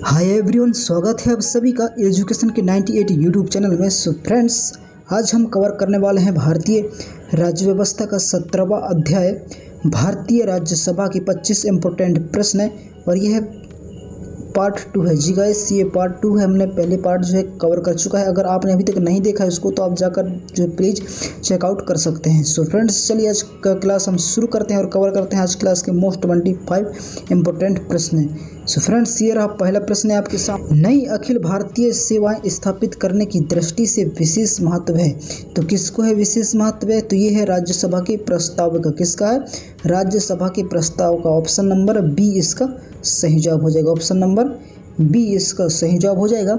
Hi everyone, स्वागत है आप सभी का एजुकेशन के 98 यूट्यूब चैनल में। सो फ्रेंड्स, आज हम कवर करने वाले हैं भारतीय राज्य व्यवस्था का 17वां अध्याय भारतीय राज्यसभा के 25 इम्पोर्टेंट प्रश्न, और यह पार्ट 2 है। जी गाइस, ये पार्ट 2 है। हमने पहले पार्ट जो है कवर कर चुका है। अगर आपने अभी तक नहीं देखा है उसको तो आप जाकर जो प्लीज़ चेकआउट कर सकते हैं। सो फ्रेंड्स, चलिए आज का क्लास हम शुरू करते हैं और कवर करते हैं आज क्लास के मोस्ट 25 इम्पोर्टेंट प्रश्न। सो फ्रेंड्स, ये रहा पहला प्रश्न है आपके सामने। नई अखिल भारतीय सेवाएं स्थापित करने की दृष्टि से विशेष महत्व है, तो किसको है विशेष महत्व है? तो ये है राज्यसभा के प्रस्ताव का। किसका है? राज्यसभा के प्रस्ताव का। ऑप्शन नंबर बी इसका सही जवाब हो जाएगा। ऑप्शन नंबर बी इसका सही जवाब हो जाएगा।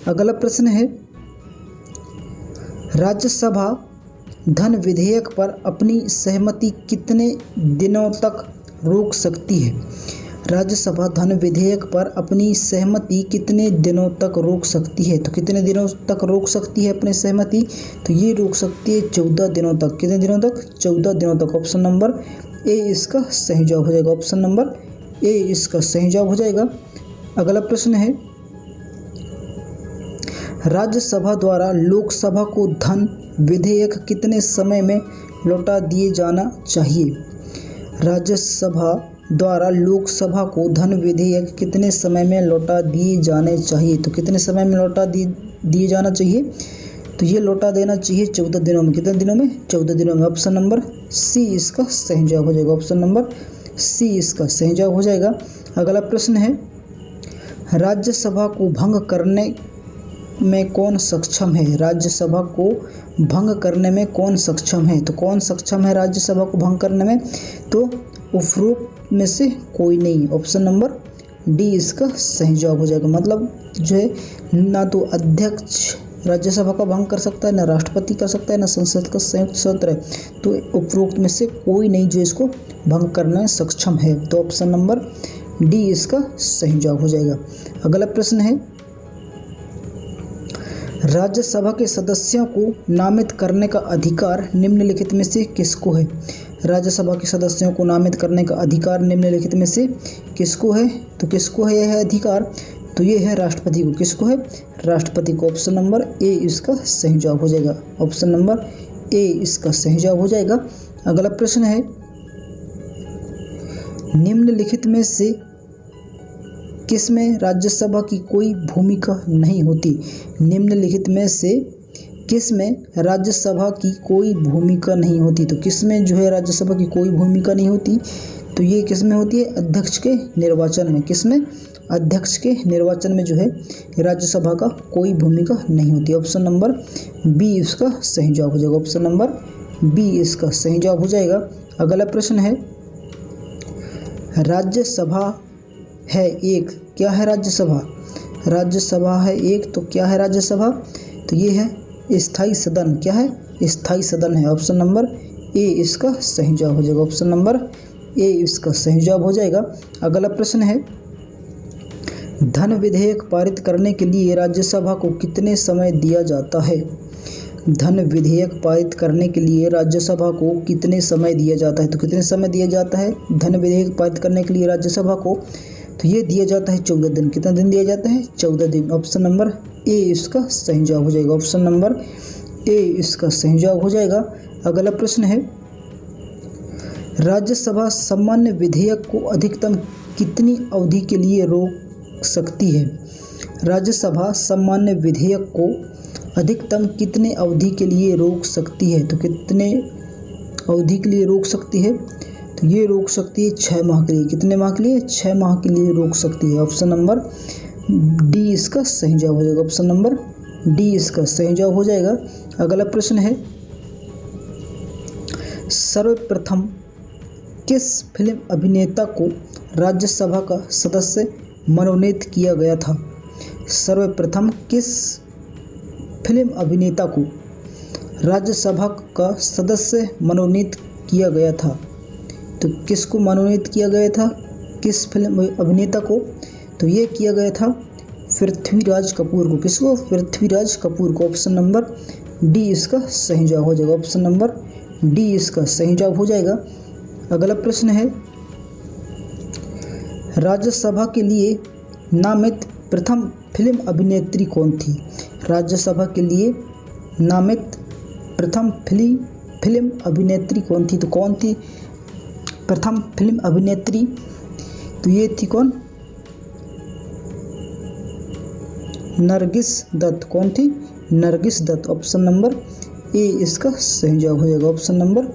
अगला प्रश्न है, राज्यसभा धन विधेयक पर अपनी सहमति कितने दिनों तक रोक सकती है? राज्यसभा धन विधेयक पर अपनी सहमति कितने दिनों तक रोक सकती है? तो कितने दिनों तक रोक सकती है अपनी सहमति? तो ये रोक सकती है 14 दिनों तक। कितने दिनों तक? 14 दिनों तक। ऑप्शन नंबर ए इसका सही जवाब हो जाएगा। ऑप्शन नंबर ए इसका सही जवाब हो जाएगा। अगला प्रश्न है, राज्यसभा द्वारा लोकसभा को धन विधेयक कितने समय में लौटा दिए जाना चाहिए? राज्यसभा द्वारा लोकसभा को धन विधेयक कितने समय में लौटा दिए जाने चाहिए? तो कितने समय में लौटा दिए जाना चाहिए? तो ये लौटा देना चाहिए 14 दिनों में। कितने दिनों में? 14 दिनों में। ऑप्शन नंबर सी इसका सही जवाब हो जाएगा। ऑप्शन नंबर सी इसका सही जवाब हो जाएगा। अगला प्रश्न है, राज्यसभा को भंग करने में कौन सक्षम है? राज्यसभा को भंग करने में कौन सक्षम है? तो कौन सक्षम है राज्यसभा को भंग करने में? तो उपरोक्त में से कोई नहीं। ऑप्शन नंबर डी इसका सही जवाब हो जाएगा। मतलब जो है, ना तो अध्यक्ष राज्यसभा का भंग कर सकता है, ना राष्ट्रपति कर सकता है, ना संसद का संयुक्त सत्र है। तो उपरोक्त में से कोई नहीं जो इसको भंग करने में सक्षम है। तो ऑप्शन नंबर डी इसका सही जवाब हो जाएगा। अगला प्रश्न है, राज्यसभा के सदस्यों को नामित करने का अधिकार निम्नलिखित में से किसको है? राज्यसभा के सदस्यों को नामित करने का अधिकार निम्नलिखित में से किसको है? तो किसको है यह अधिकार? तो ये है राष्ट्रपति को। किसको है? राष्ट्रपति को। ऑप्शन नंबर ए इसका सही जवाब हो जाएगा। ऑप्शन नंबर ए इसका सही जवाब हो जाएगा। अगला प्रश्न है, निम्नलिखित में से किसमें राज्यसभा की कोई भूमिका नहीं होती? निम्नलिखित में से किसमें राज्यसभा की कोई भूमिका नहीं होती? तो किसमें जो है राज्यसभा की कोई भूमिका नहीं होती? तो ये किसमें होती है? अध्यक्ष के निर्वाचन में। किसमें? अध्यक्ष के निर्वाचन में जो है राज्यसभा का कोई भूमिका नहीं होती। ऑप्शन नंबर बी इसका सही जवाब हो जाएगा। ऑप्शन नंबर बी इसका सही जवाब हो जाएगा। अगला प्रश्न है, राज्यसभा है एक। क्या है राज्यसभा? राज्यसभा है एक, तो क्या है राज्यसभा? तो ये है स्थायी सदन। क्या है? स्थायी सदन है। ऑप्शन नंबर ए इसका सही जवाब हो जाएगा। ऑप्शन नंबर ए इसका सही जवाब हो जाएगा। अगला प्रश्न है, धन विधेयक पारित करने के लिए राज्यसभा को कितने समय दिया जाता है? धन विधेयक पारित करने के लिए राज्यसभा को कितने समय दिया जाता है? तो कितने समय दिया जाता है धन विधेयक पारित करने के लिए राज्यसभा को? तो ये दिया जाता है 14 दिन। कितना दिन दिया जाता है? 14 दिन। ऑप्शन नंबर ए इसका सही जवाब हो जाएगा। ऑप्शन नंबर ए इसका सही जवाब हो जाएगा। अगला प्रश्न है, राज्यसभा सामान्य विधेयक को अधिकतम कितनी अवधि के लिए रोक सकती है? राज्यसभा सामान्य विधेयक को अधिकतम कितने अवधि के लिए रोक सकती है? तो कितने अवधि के लिए रोक सकती है? तो ये रोक सकती है 6 माह के लिए। कितने माह के लिए? 6 माह के लिए रोक सकती है। ऑप्शन नंबर डी इसका सही जवाब हो जाएगा। ऑप्शन नंबर डी इसका सही जवाब हो जाएगा। अगला प्रश्न है, सर्वप्रथम किस फिल्म अभिनेता को राज्यसभा का सदस्य मनोनीत किया गया था? सर्वप्रथम किस फिल्म अभिनेता को राज्यसभा का सदस्य मनोनीत किया गया था? तो किसको मनोनीत किया गया था? किस फिल्म अभिनेता को? तो ये किया गया था पृथ्वीराज कपूर को। किसको? पृथ्वीराज कपूर को। ऑप्शन नंबर डी इसका सही जवाब हो जाएगा। ऑप्शन नंबर डी इसका सही जवाब हो जाएगा। अगला प्रश्न है, राज्यसभा के लिए नामित प्रथम फिल्म अभिनेत्री कौन थी? राज्यसभा के लिए नामित प्रथम फिल्म अभिनेत्री कौन थी? तो कौन थी प्रथम फिल्म अभिनेत्री? तो ये थी कौन? नरगिस दत्त। कौन थी? Nargis Dutt. Option number A इसका सही जवाब हो जाएगा। ऑप्शन नंबर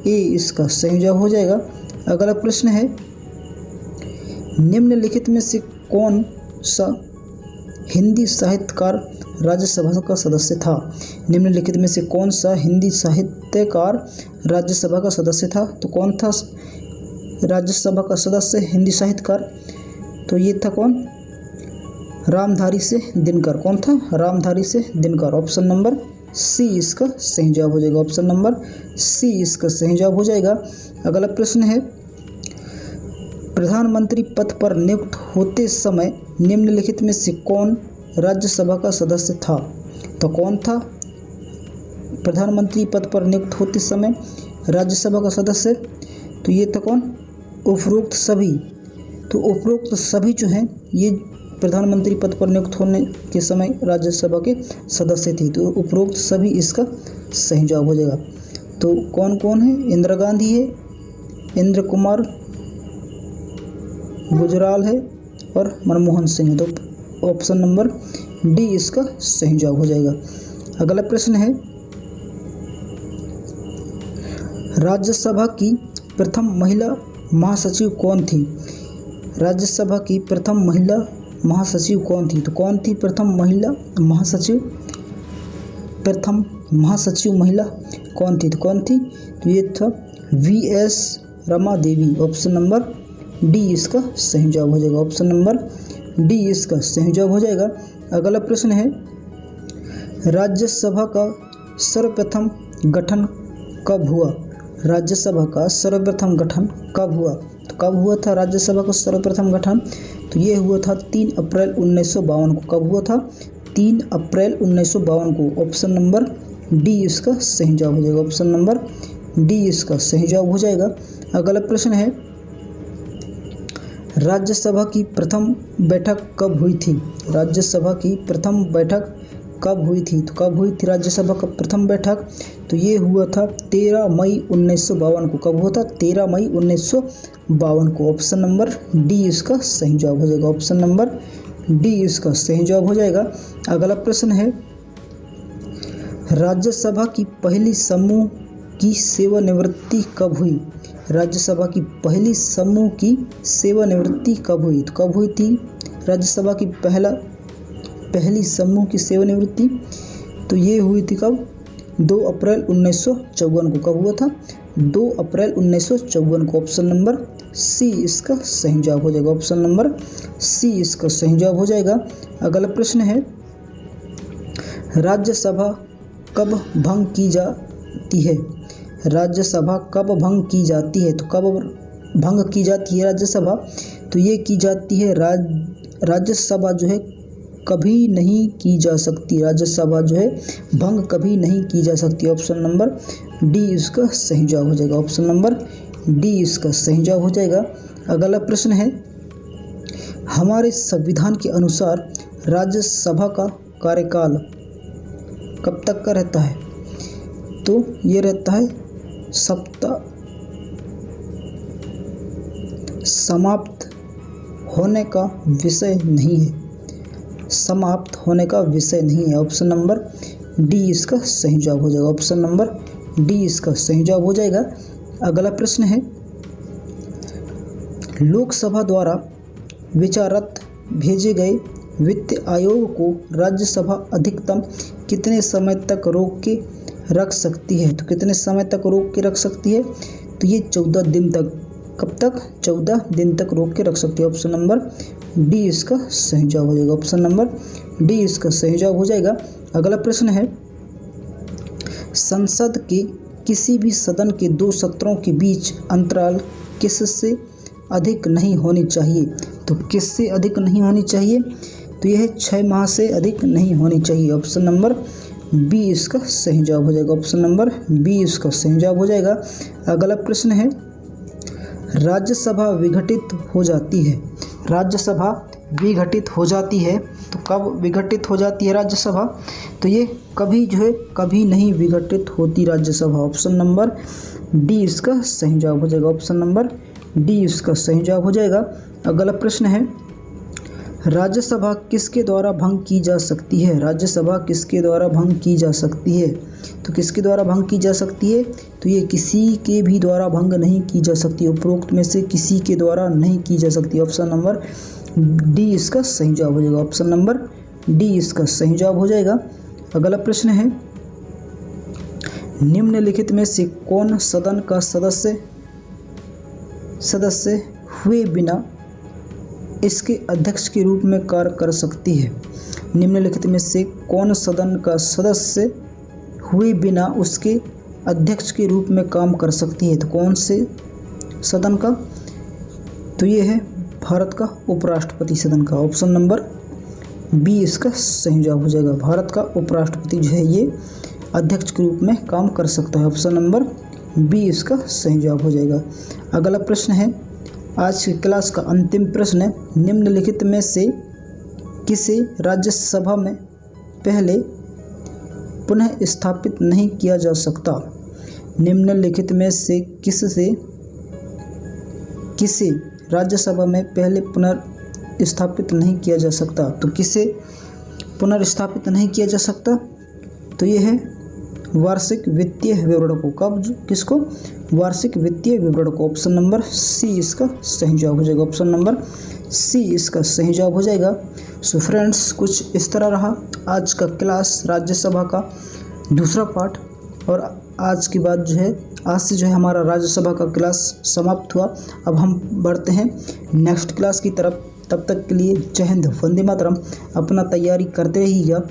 ए इसका सही जवाब हो जाएगा। अगला प्रश्न है, निम्नलिखित में से कौन सा हिंदी साहित्यकार राज्यसभा का सदस्य था? निम्नलिखित में से कौन सा हिंदी साहित्यकार राज्यसभा का सदस्य था? तो कौन था राज्यसभा का सदस्य हिंदी साहित्यकार? तो ये था कौन? रामधारी से दिनकर। कौन था? रामधारी से दिनकर। ऑप्शन नंबर सी इसका सही जवाब हो जाएगा। ऑप्शन नंबर सी इसका सही जवाब हो जाएगा। अगला प्रश्न है, प्रधानमंत्री पद पर नियुक्त होते समय निम्नलिखित में से कौन राज्यसभा का सदस्य था? तो कौन था प्रधानमंत्री पद पर नियुक्त होते समय राज्यसभा का सदस्य? तो ये था कौन? उपरोक्त सभी। तो उपरोक्त सभी जो हैं ये प्रधानमंत्री पद पर नियुक्त होने के समय राज्यसभा के सदस्य थे। तो उपरोक्त सभी इसका सही जवाब हो जाएगा। तो कौन कौन है? इंदिरा गांधी है, इंद्र कुमार गुजराल है और मनमोहन सिंह है। तो ऑप्शन नंबर डी इसका सही जवाब हो जाएगा। अगला प्रश्न है, राज्यसभा की प्रथम महिला महासचिव कौन थी? राज्यसभा की प्रथम महिला महासचिव कौन थी? तो कौन थी प्रथम महिला महासचिव? प्रथम महासचिव महिला कौन थी? तो कौन थी? तो ये था VS. Rama Devi. Option number D इसका सही जवाब हो जाएगा। ऑप्शन नंबर डी इसका सही जवाब हो जाएगा। अगला प्रश्न है, राज्यसभा का सर्वप्रथम गठन कब हुआ? राज्यसभा का सर्वप्रथम गठन कब हुआ? तो कब हुआ था राज्यसभा का सर्वप्रथम गठन? तो ये हुआ था 3 अप्रैल 1952 को। कब हुआ था? 3 अप्रैल 1952 को। ऑप्शन नंबर डी इसका सही जवाब हो जाएगा। ऑप्शन नंबर डी इसका सही जवाब हो जाएगा। अगला प्रश्न है, राज्यसभा की प्रथम बैठक कब हुई थी? राज्यसभा की प्रथम बैठक कब हुई थी? तो कब हुई थी राज्यसभा का प्रथम बैठक? तो ये हुआ था 13 मई 1952 को। कब हुआ था? 13 मई 1952 को। ऑप्शन नंबर डी इसका सही जवाब हो जाएगा। ऑप्शन नंबर डी इसका सही जवाब हो जाएगा। अगला प्रश्न है, राज्यसभा की पहली समूह की सेवानिवृत्ति कब हुई? राज्यसभा की पहली समूह की सेवानिवृत्ति कब हुई? तो कब हुई थी राज्यसभा की पहली समूह की सेवानिवृत्ति? तो ये हुई थी कब? 2 अप्रैल 1954 को। कब हुआ था? 2 अप्रैल 1954 को। ऑप्शन नंबर सी इसका सही जवाब हो जाएगा। ऑप्शन नंबर सी इसका सही जवाब हो जाएगा। अगला प्रश्न है, राज्यसभा कब भंग की जाती है? राज्यसभा कब भंग की जाती है? तो कब भंग की जाती है राज्यसभा? तो ये की जाती है राज्यसभा जो है कभी नहीं की जा सकती। राज्यसभा जो है भंग कभी नहीं की जा सकती। ऑप्शन नंबर डी इसका सही जवाब हो जाएगा। ऑप्शन नंबर डी इसका सही जवाब हो जाएगा। अगला प्रश्न है, हमारे संविधान के अनुसार राज्यसभा का कार्यकाल कब तक का रहता है? तो ये रहता है समाप्त होने का विषय नहीं है। समाप्त होने का विषय नहीं है। ऑप्शन नंबर डी इसका सही जवाब हो जाएगा। ऑप्शन नंबर डी इसका सही जवाब हो जाएगा। अगला प्रश्न है, लोकसभा द्वारा विचारार्थ भेजे गए वित्त आयोग को राज्यसभा अधिकतम कितने समय तक रोक के रख सकती है? तो कितने समय तक रोक के रख सकती है? तो ये 14 दिन तक। कब तक? 14 दिन तक रोक के रख सकती है। ऑप्शन नंबर डी इसका सही जवाब हो जाएगा। ऑप्शन नंबर डी इसका सही जवाब हो जाएगा। अगला प्रश्न है, संसद के किसी भी सदन के 2 सत्रों के बीच अंतराल किससे अधिक नहीं होनी चाहिए? तो किससे अधिक नहीं होनी चाहिए? तो यह 6 माह से अधिक नहीं होनी चाहिए। ऑप्शन नंबर बी इसका सही जवाब हो जाएगा। ऑप्शन नंबर बी इसका सही जवाब हो जाएगा। अगला प्रश्न है, राज्यसभा विघटित हो जाती है। राज्यसभा विघटित हो जाती है। तो कब विघटित हो जाती है राज्यसभा? तो ये कभी जो है कभी नहीं विघटित होती राज्यसभा। ऑप्शन नंबर डी इसका सही जवाब हो जाएगा। ऑप्शन नंबर डी इसका सही जवाब हो जाएगा। अगला प्रश्न है, राज्यसभा किसके द्वारा भंग की जा सकती है? राज्यसभा किसके द्वारा भंग की जा सकती है? तो किसके द्वारा भंग की जा सकती है? तो ये किसी के भी द्वारा भंग नहीं की जा सकती। उपरोक्त में से किसी के द्वारा नहीं की जा सकती। ऑप्शन नंबर डी इसका सही जवाब हो जाएगा। ऑप्शन नंबर डी इसका सही जवाब हो जाएगा। अगला प्रश्न है, निम्नलिखित में से कौन सदन का सदस्य हुए बिना इसके अध्यक्ष के रूप में कार्य कर सकती है? निम्नलिखित में से कौन सदन का सदस्य हुए बिना उसके अध्यक्ष के रूप में काम कर सकती है? तो कौन से सदन का? तो ये है भारत का उपराष्ट्रपति सदन का। ऑप्शन नंबर बी इसका सही जवाब हो जाएगा। भारत का उपराष्ट्रपति जो है ये अध्यक्ष के रूप में काम कर सकता है। ऑप्शन नंबर बी इसका सही जवाब हो जाएगा। अगला प्रश्न है, आज की क्लास का अंतिम प्रश्न है, निम्नलिखित में से किसे राज्यसभा में पहले पुनः स्थापित नहीं किया जा सकता? निम्नलिखित में से किसे राज्यसभा में पहले पुनर्स्थापित नहीं किया जा सकता? तो किसे पुनर्स्थापित नहीं किया जा सकता? तो ये है वार्षिक वित्तीय विवरण को। कब? किसको? वार्षिक वित्तीय विवरण को। ऑप्शन नंबर सी इसका सही जवाब हो जाएगा। ऑप्शन नंबर सी इसका सही जवाब हो जाएगा। सो फ्रेंड्स, कुछ इस तरह रहा आज का क्लास, राज्यसभा का दूसरा पार्ट। और आज के बाद जो है, आज से जो है हमारा राज्यसभा का क्लास समाप्त हुआ। अब हम बढ़ते हैं नेक्स्ट क्लास की तरफ। तब तक के लिए जय हिंद, वंदे मातरम। अपना तैयारी करते रहिएगा।